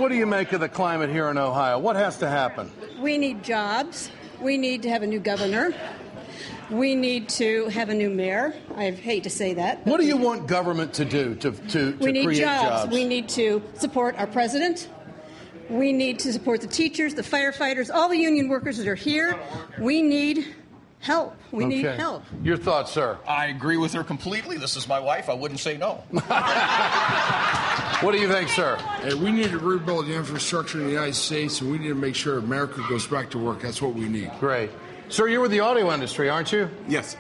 what do you make of the climate here in Ohio? What has to happen? We need jobs. We need to have a new governor. We need to have a new mayor. I hate to say that. What do you want government to do to create jobs? We need to support our president. We need to support the teachers, the firefighters, all the union workers that are here. We need help. We need help. Your thoughts, sir? I agree with her completely. This is my wife. I wouldn't say no. What do you think, sir? Hey, we need to rebuild the infrastructure in the United States, and we need to make sure America goes back to work. That's what we need. Great. Sir, you're with the audio industry, aren't you? Yes.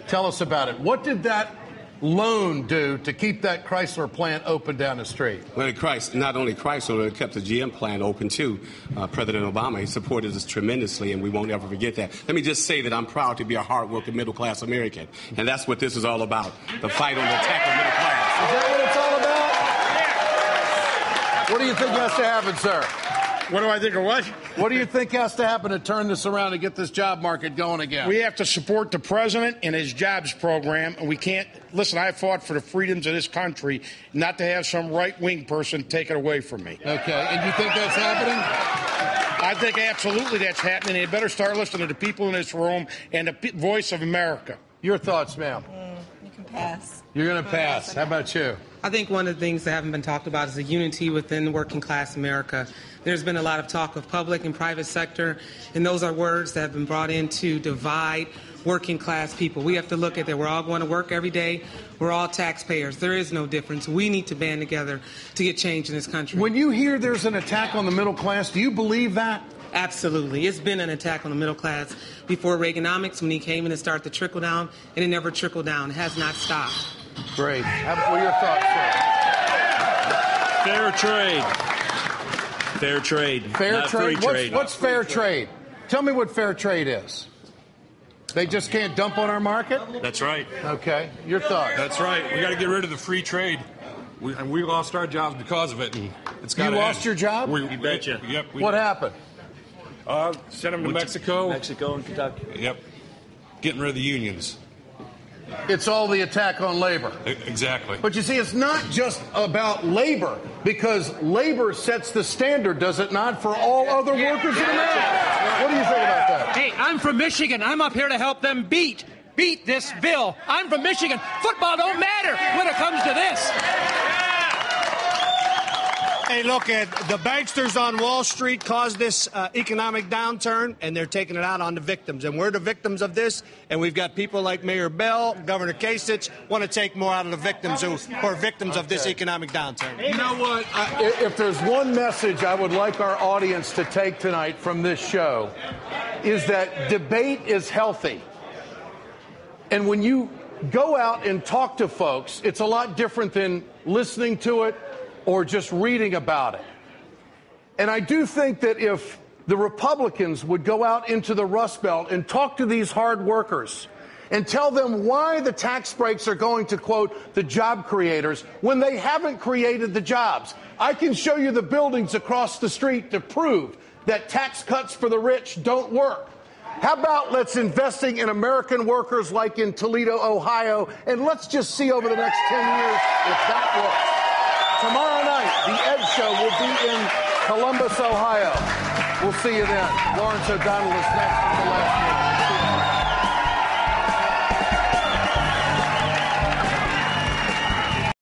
Tell us about it. What did that loan do to keep that Chrysler plant open down the street? Well, not only Chrysler, it kept the GM plant open, too. President Obama, he supported us tremendously, and we won't ever forget that. Let me just say that I'm proud to be a hard-working middle-class American, and that's what this is all about, the fight on the attack of middle class. Is that what it's all about? What do you think has to happen, sir? What do I think of what? What do you think has to happen to turn this around and get this job market going again? We have to support the president and his jobs program, and we can't – listen, I fought for the freedoms of this country, not to have some right-wing person take it away from me. Okay, and you think that's happening? I think absolutely that's happening. They better start listening to the people in this room and the voice of America. Your thoughts, ma'am? You can pass. You're going to pass. How about you? I think one of the things that haven't been talked about is the unity within working class America. There's been a lot of talk of public and private sector, and those are words that have been brought in to divide working class people. We have to look at that. We're all going to work every day. We're all taxpayers. There is no difference. We need to band together to get change in this country. When you hear there's an attack on the middle class, do you believe that? Absolutely. It's been an attack on the middle class before Reaganomics when he came in and started to trickle down, and it never trickled down. It has not stopped. Great. What are your thoughts, sir? Fair trade. Fair trade. Fair trade? Free trade. What's fair trade? Tell me what fair trade is. They just can't dump on our market? That's right. Okay. Your thoughts? That's right. We got to get rid of the free trade. We lost our jobs because of it. And it's got You lost your job? You betcha. Yep. What happened? Sent them to Mexico. Mexico and Kentucky. Yep. Getting rid of the unions. It's all the attack on labor. Exactly. But you see, it's not just about labor, because labor sets the standard, does it not, for all other workers in America? What do you think about that? Hey, I'm from Michigan. I'm up here to help them beat this bill. I'm from Michigan. Football don't matter when it comes to this. Hey, look, the banksters on Wall Street caused this economic downturn, and they're taking it out on the victims. And we're the victims of this, and we've got people like Mayor Bell, Governor Kasich, want to take more out of the victims who are victims of this economic downturn. You know what? If there's one message I would like our audience to take tonight from this show, is that debate is healthy. And when you go out and talk to folks, it's a lot different than listening to it or just reading about it. And I do think that if the Republicans would go out into the Rust Belt and talk to these hard workers and tell them why the tax breaks are going to, quote, the job creators when they haven't created the jobs. I can show you the buildings across the street to prove that tax cuts for the rich don't work. How about let's investing in American workers like in Toledo, Ohio, and let's just see over the next 10 years if that works. Tomorrow night, The Ed Show will be in Columbus, Ohio. We'll see you then. Lawrence O'Donnell is next.